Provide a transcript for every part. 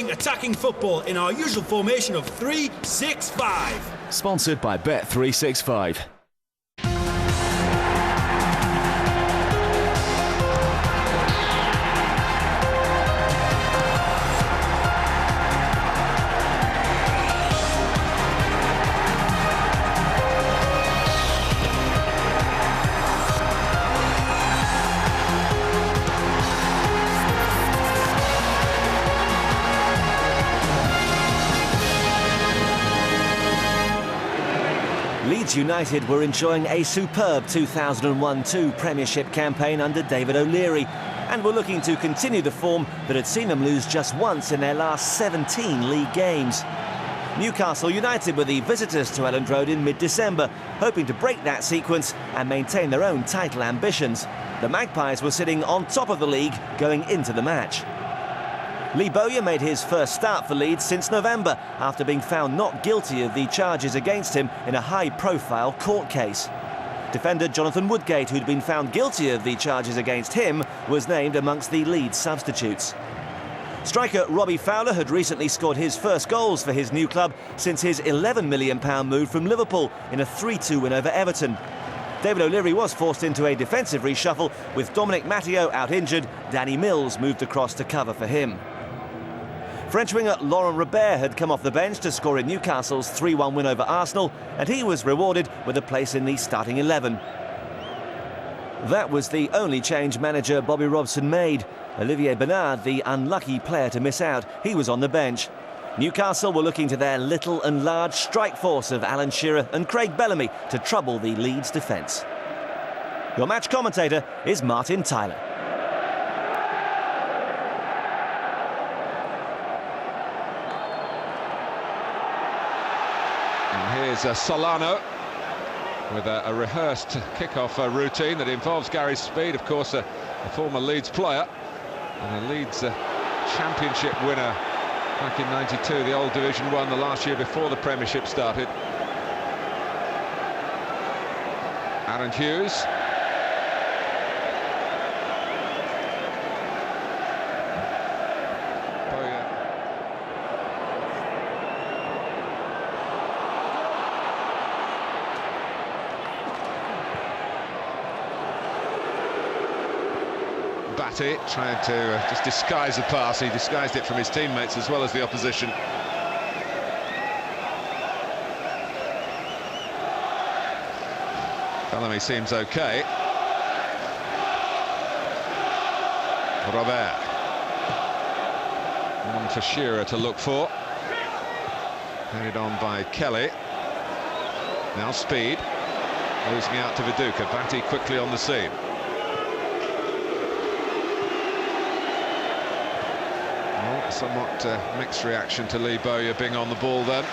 enjoying attacking football in our usual formation of 3-6-5. Sponsored by Bet365. Leeds United were enjoying a superb 2001-2 Premiership campaign under David O'Leary and were looking to continue the form that had seen them lose just once in their last 17 league games. Newcastle United were the visitors to Elland Road in mid-December, hoping to break that sequence and maintain their own title ambitions. The Magpies were sitting on top of the league going into the match. Lee Bowyer made his first start for Leeds since November after being found not guilty of the charges against him in a high-profile court case. Defender Jonathan Woodgate, who'd been found guilty of the charges against him, was named amongst the Leeds substitutes. Striker Robbie Fowler had recently scored his first goals for his new club since his £11 million move from Liverpool in a 3-2 win over Everton. David O'Leary was forced into a defensive reshuffle with Dominic Matteo out injured. Danny Mills moved across to cover for him. French winger Laurent Robert had come off the bench to score in Newcastle's 3-1 win over Arsenal, and he was rewarded with a place in the starting 11. That was the only change manager Bobby Robson made. Olivier Bernard, the unlucky player to miss out, he was on the bench. Newcastle were looking to their little and large strike force of Alan Shearer and Craig Bellamy to trouble the Leeds defence. Your match commentator is Martin Tyler. Here's Solano with a rehearsed kick-off routine that involves Gary Speed, of course, a former Leeds player and a Leeds championship winner back in '92, the old Division 1, the last year before the Premiership started. Aaron Hughes. Batty trying to just disguise the pass. He disguised it from his teammates as well as the opposition. Bellamy seems okay. Robert. One for Shearer to look for. Headed on by Kelly. Now Speed. Losing out to Viduka. Batty quickly on the scene. Somewhat mixed reaction to Lee Bowyer being on the ball then.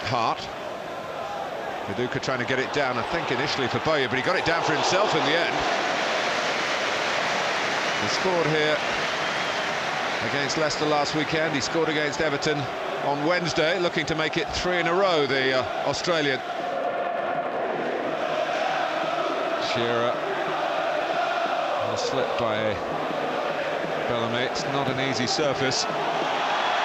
Hart. Viduka trying to get it down, I think initially for Bowyer, but he got it down for himself in the end. He scored here against Leicester last weekend. He scored against Everton on Wednesday, looking to make it 3 in a row, the Australian. Shearer. Slipped by Bellamy. It's not an easy surface.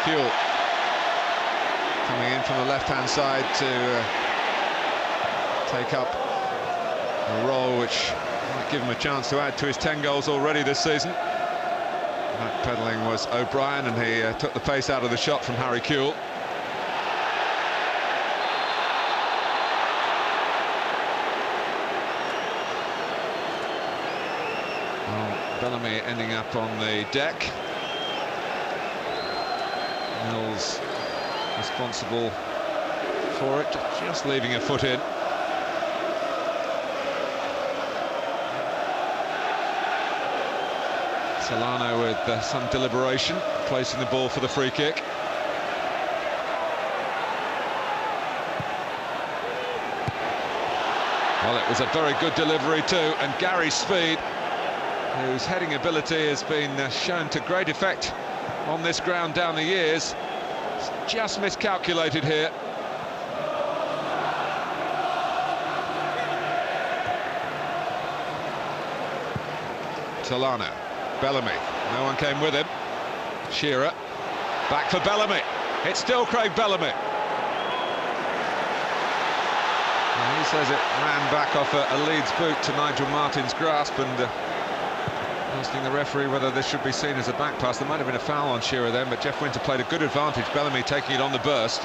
Huell coming in from the left-hand side to take up a role which might give him a chance to add to his 10 goals already this season. Backpedaling was O'Brien, and he took the pace out of the shot from Harry Kewell. Bellamy ending up on the deck. Mills responsible for it, just leaving a foot in. Solano with some deliberation, placing the ball for the free kick. Well, it was a very good delivery too, and Gary Speed, whose heading ability has been shown to great effect on this ground down the years, just miscalculated here. Solano. Bellamy, no one came with him. Shearer, back for Bellamy. It's still Craig Bellamy. And he says it ran back off a Leeds boot to Nigel Martyn's grasp, and asking the referee whether this should be seen as a back pass. There might have been a foul on Shearer then, but Jeff Winter played a good advantage. Bellamy taking it on the burst.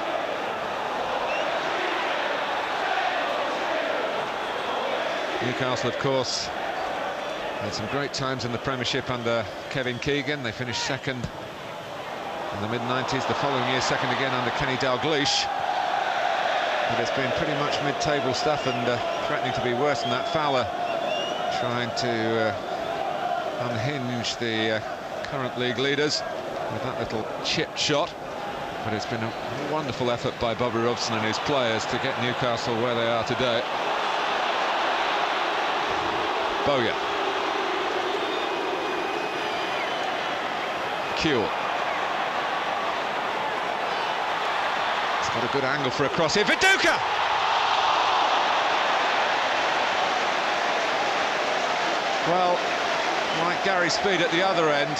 Newcastle, of course, had some great times in the Premiership under Kevin Keegan. They finished second in the mid-90s, the following year second again under Kenny Dalglish. But it's been pretty much mid-table stuff, and threatening to be worse than that. Fowler trying to unhinge the current league leaders with that little chip shot. But it's been a wonderful effort by Bobby Robson and his players to get Newcastle where they are today. Bowyer. Kewell. He's got a good angle for a cross here. Viduka! Well, like Gary Speed at the other end,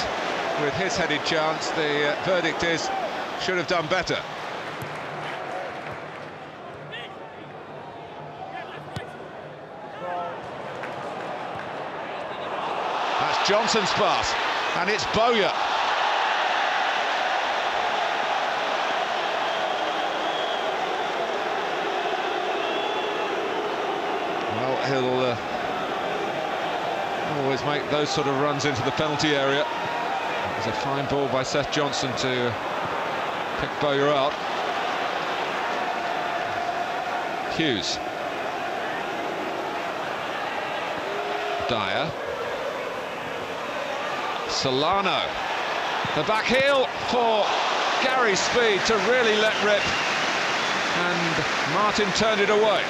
with his headed chance, the verdict is, should have done better. That's Johnson's pass, and it's Bowyer. Well, he'll always make those sort of runs into the penalty area. It was a fine ball by Seth Johnson to pick Bowyer out. Hughes. Dyer. Solano. The back heel for Gary Speed to really let rip, and Martin turned it away.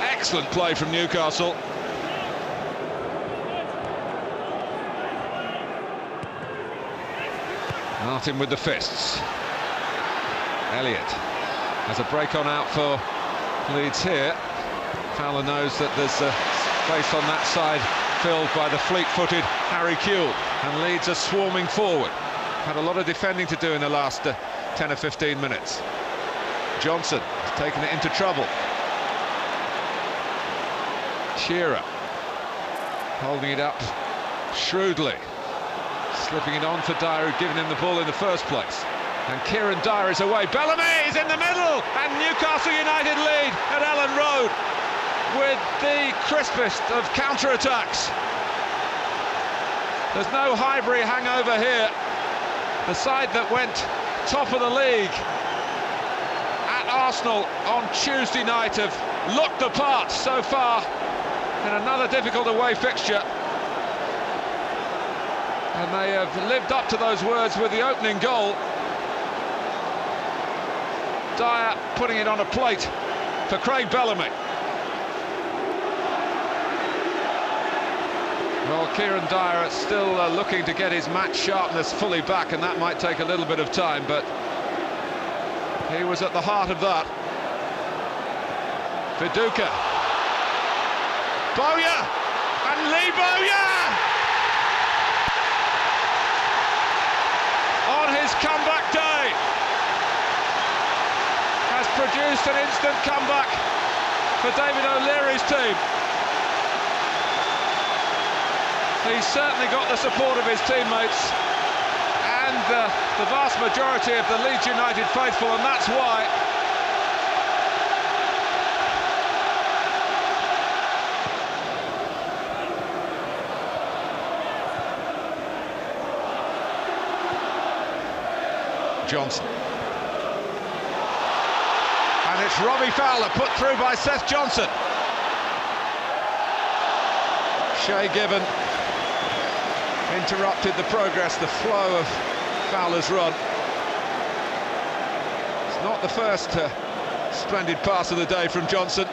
Excellent play from Newcastle. Martin with the fists. Elliott has a break on out for Leeds here. Fowler knows that there's a space on that side filled by the fleet-footed Harry Kewell, and Leeds are swarming forward. Had a lot of defending to do in the last 10 or 15 minutes. Johnson has taken it into trouble. Shearer holding it up shrewdly, slipping it on for Dyer, who'd given him the ball in the first place. And Kieran Dyer is away. Bellamy is in the middle, and Newcastle United lead at Ellen Road with the crispest of counter-attacks. There's no Highbury hangover here. The side that went top of the league at Arsenal on Tuesday night have looked the part so far in another difficult away fixture, and they have lived up to those words with the opening goal. Dyer putting it on a plate for Craig Bellamy. Well, Kieran Dyer is still looking to get his match sharpness fully back, and that might take a little bit of time, but he was at the heart of that. Viduka. Bowyer! And Lee Bowyer! On his comeback day has produced an instant comeback for David O'Leary's team. He's certainly got the support of his teammates and the vast majority of the Leeds United faithful, and that's why Johnson. And it's Robbie Fowler put through by Seth Johnson. Shay Given interrupted the progress, the flow of Fowler's run. It's not the first splendid pass of the day from Johnson.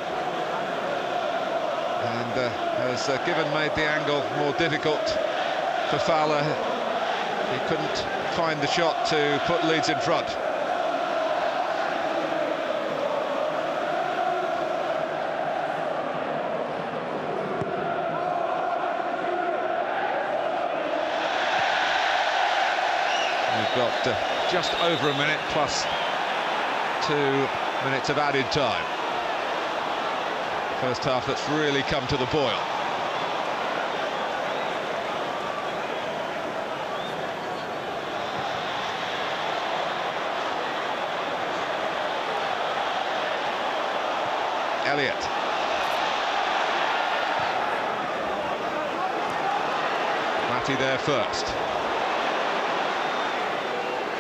And as Given made the angle more difficult for Fowler, he couldn't find the shot to put Leeds in front. We've got just over a minute plus 2 minutes of added time. First half that's really come to the boil. Elliott. Matty there first.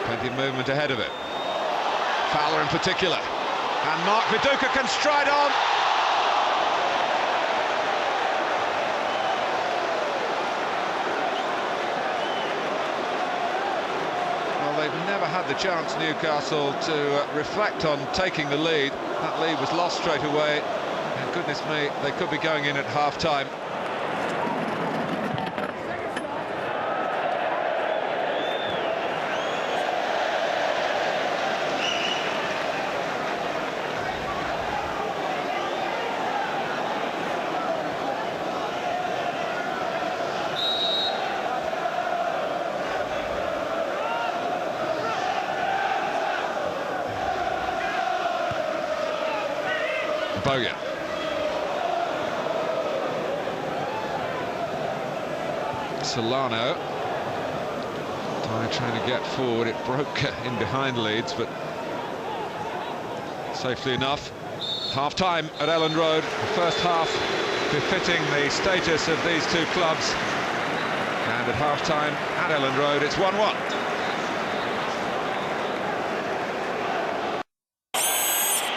Plenty of movement ahead of it. Fowler in particular. And Mark Viduka can stride on. Well, they've never had the chance, Newcastle, to reflect on taking the lead. That lead was lost straight away. And goodness me, they could be going in at half-time. Bowyer. Solano. Trying to get forward. It broke in behind Leeds, but safely enough. Half-time at Elland Road. The first half befitting the status of these two clubs. And at half-time at Elland Road, it's 1-1.